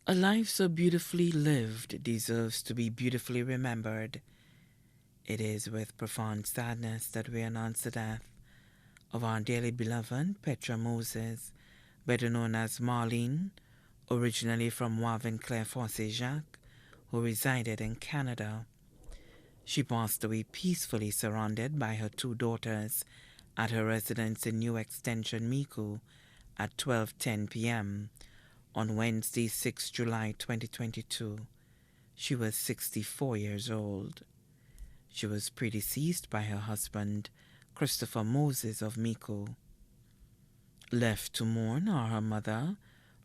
A life so beautifully lived deserves to be beautifully remembered. It is with profound sadness that we announce the death of our dearly beloved Petra Moses, better known as Marlene, originally from Wavenclair Fossé Jacques, who resided in Canada. She passed away peacefully surrounded by her two daughters at her residence in New Extension, Mico, at 12:10 p.m. on Wednesday, 6 July 2022. She was 64 years old. She was predeceased by her husband, Christopher Moses of Mico. Left to mourn are her mother,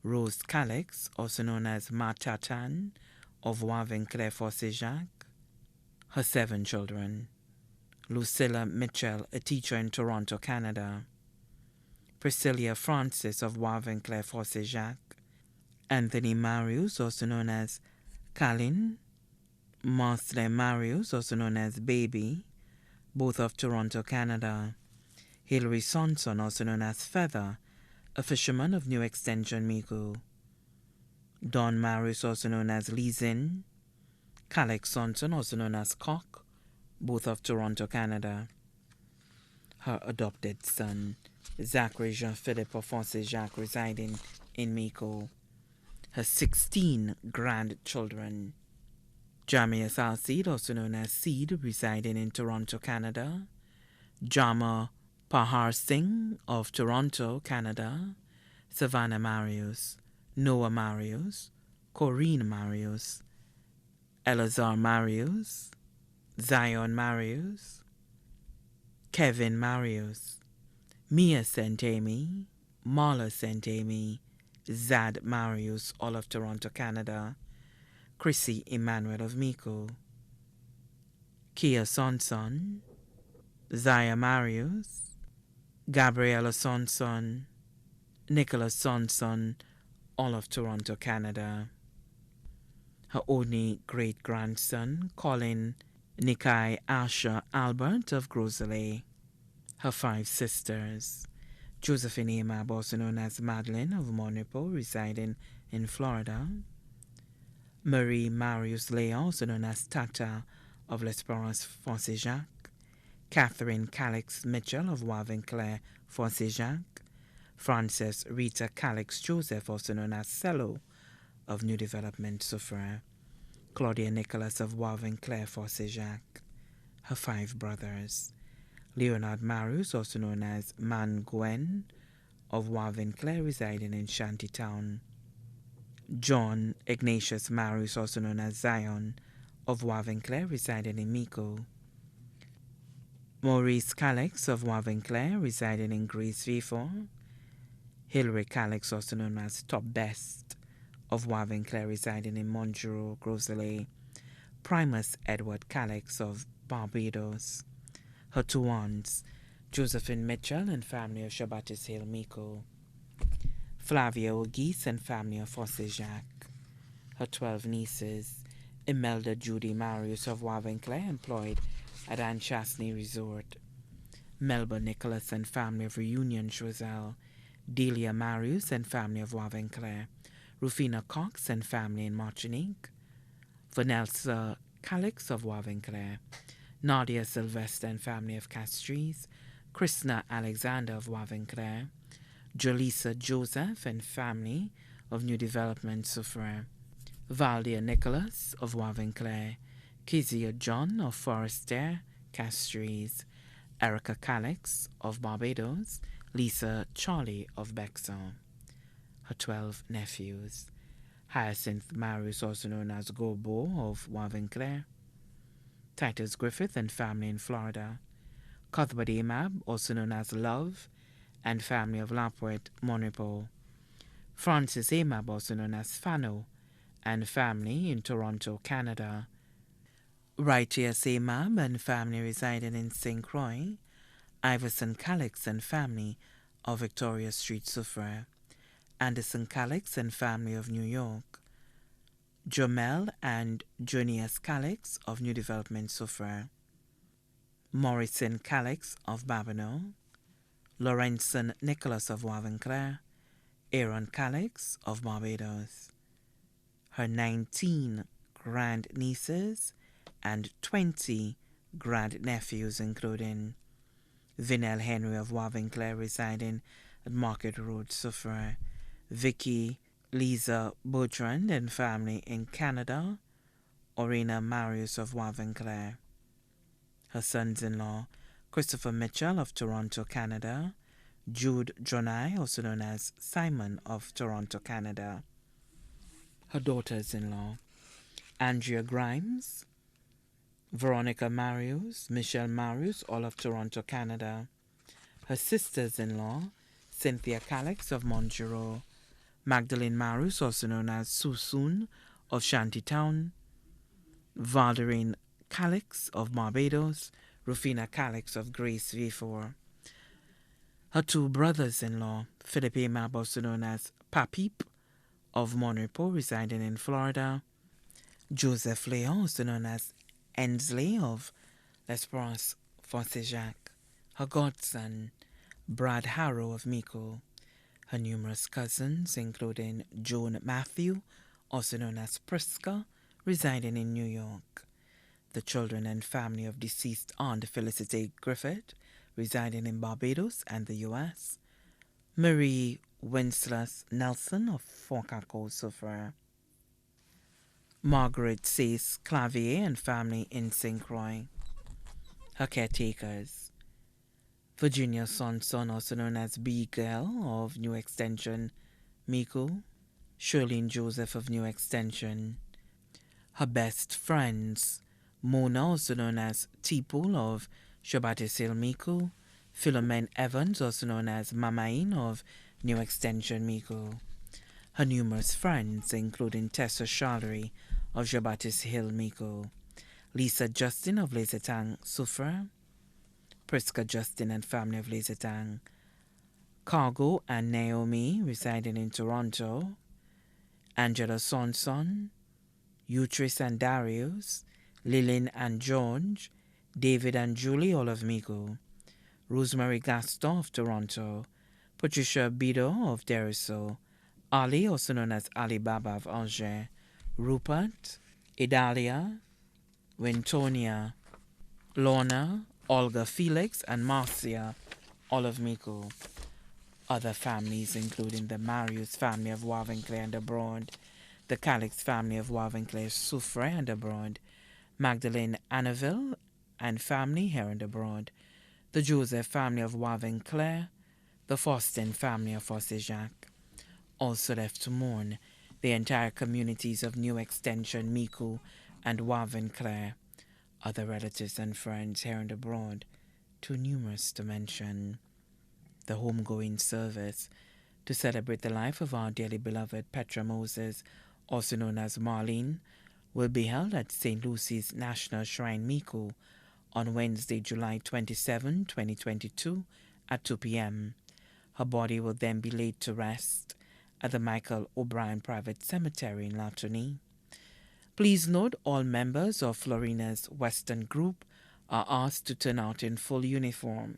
Rose Calix, also known as Matatan, of Wavenclair Fossé Jacques, her seven children, Lucilla Mitchell, a teacher in Toronto, Canada, Priscilla Francis of Wavenclair Fossé Jacques, Anthony Marius, also known as Kalin, Marcelin Marius, also known as Baby, both of Toronto, Canada, Hilary Sonson, also known as Feather, a fisherman of New Extension, Mico, Don Marius, also known as Lizin, Calix Sonson, also known as Cock, both of Toronto, Canada, her adopted son, Zachary Jean-Philippe Alphonse Jacques, residing in Mico, her 16 grandchildren, Jamia Salseed, also known as Seed, residing in Toronto, Canada, Jama Pahar Singh of Toronto, Canada, Savannah Marius, Noah Marius, Corinne Marius, Elazar Marius, Zion Marius, Kevin Marius, Mia Santemi, Marla Santemi, Zad Marius, all of Toronto, Canada, Chrissy Emmanuel of Mico, Kia Sonson, Zaya Marius, Gabriela Sonson, Nicholas Sonson, all of Toronto, Canada. Her only great-grandson, Colin Nikai Asher Albert of Grosley. Her five sisters, Josephine Amab, also known as Madeline of Monaco, residing in Florida, Marie Marius Leah, also known as Tata of L'Esperance Fossé Jacques, Catherine Calix Mitchell of Wavenclair Fossé Jacques, Frances Rita Calix Joseph, also known as Cello of New Development Soufrière, Claudia Nicholas of Wavenclair Fossé Jacques, her five brothers, Leonard Marius, also known as Man Gwen of Wavenclair, residing in Shantytown, John Ignatius Marius, also known as Zion of Wavenclair, residing in Mico, Maurice Calix of Wavenclair, residing in Grace Vifor, Hilary Calix, also known as Top Best of Wavenclair, residing in Montjuro, Grosley, Primus Edward Calix of Barbados, her two aunts, Josephine Mitchell and family of Shabatis Hill, Mico, Flavia O'Geese and family of Fossé Jacques, her 12 nieces, Imelda Judy Marius of Wavenclair, employed at Anne Chasney Resort, Melba Nicholas and family of Reunion Choiseul, Delia Marius and family of Wavenclair, Rufina Cox and family in Martinique, Vanessa Calix of Wavenclair, Nadia Sylvester and family of Castries, Krishna Alexander of Wavenclair, Jolisa Joseph and family of New Development Soufrière, Valdia Nicholas of Wavenclair, Kezia John of Forestier, Castries, Erica Calix of Barbados, Lisa Charlie of Bexon. Her 12 nephews, Hyacinth Marius, also known as Gobo of Wavenclair, Titus Griffith and family in Florida, Cuthbert Amab, also known as Love, and family of Lapwet, Monaco, Francis Amab, also known as Fano, and family in Toronto, Canada, Righteous Amab and family residing in St. Croix, Iverson Calix and family of Victoria Street, Soufrière, Anderson Calix and family of New York, Jomel and Junius Calix of New Development Soufrière, Morrison Calix of Babonneau, Laurenson Nicholas of Wavenclair, Aaron Calix of Barbados. her 19 grandnieces, and 20 grandnephews, including Vinell Henry of Wavinclair, residing at Market Road, Suffolk, Vicky Lisa Bertrand and family in Canada, Orina Marius of Wavinclair, her sons-in-law, Christopher Mitchell of Toronto, Canada, Jude Jonai, also known as Simon of Toronto, Canada, her daughters-in-law, Andrea Grimes, Veronica Marius, Michelle Marius, all of Toronto, Canada, her sisters-in-law, Cynthia Calix of Montreal, Magdalene Marius, also known as Susun of Shantytown, Valderine Calix of Barbados, Rufina Calix of Grace V4. Her two brothers-in-law, Philippe Mab, also known as Papip of Monrepo, residing in Florida, Joseph Leon, also known as Ensley of L'Esperance Fonsejac, her godson, Brad Harrow of Miko, her numerous cousins, including Joan Matthew, also known as Priska, residing in New York, the children and family of deceased Aunt Felicity Griffith, residing in Barbados and the U.S., Marie Wenceslas Nelson of Fort Suffolk, Margaret Sace Clavier and family in St. Croix, her caretakers, Virginia Sonson, also known as B. Girl of New Extension, Miku, Shirlene Joseph of New Extension, her best friends, Mona, also known as T-Pool of Shabatis Hill, Miku, Philomen Evans, also known as Mamain of New Extension, Miku, her numerous friends, including Tessa Charlery of Shabatis Hill, Miku, Lisa Justin of Lazetang, Sufra, Priska Justin and family of Lazetang, Cargo and Naomi, residing in Toronto, Angela Sonson, Utris and Darius, Lillian and George, David and Julie, all of Migo, Rosemary Gaston of Toronto, Patricia Bido of Deriso, Ali, also known as Ali Baba of Angers, Rupert, Idalia, Wintonia, Lorna, Olga Felix, and Marcia, all of Migo. Other families, including the Marius family of Wavinclair and abroad, the Calix family of Wavinclair, Soufre and abroad, Magdalene Anneville and family here and abroad, the Joseph family of Wavinclair, the Faustin family of Fossejac. Also left to mourn the entire communities of New Extension, Miku, and Wavinclair, other relatives and friends here and abroad, too numerous to mention. The homegoing service to celebrate the life of our dearly beloved Petra Moses, also known as Marlene, will be held at St. Lucy's National Shrine, Miku, on Wednesday, July 27, 2022, at 2 p.m. Her body will then be laid to rest at the Michael O'Brien Private Cemetery in Latony. Please note all members of Florina's Western Group are asked to turn out in full uniform.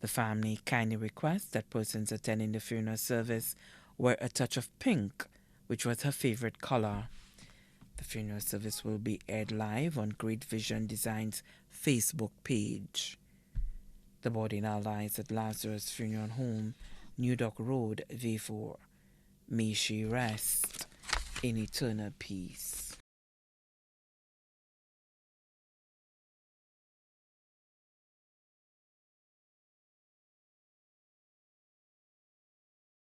The family kindly requests that persons attending the funeral service wear a touch of pink, which was her favorite color. The funeral service will be aired live on Great Vision Design's Facebook page. The body now lies at Lazarus Funeral Home, New Dock Road, V4. May she rest in eternal peace.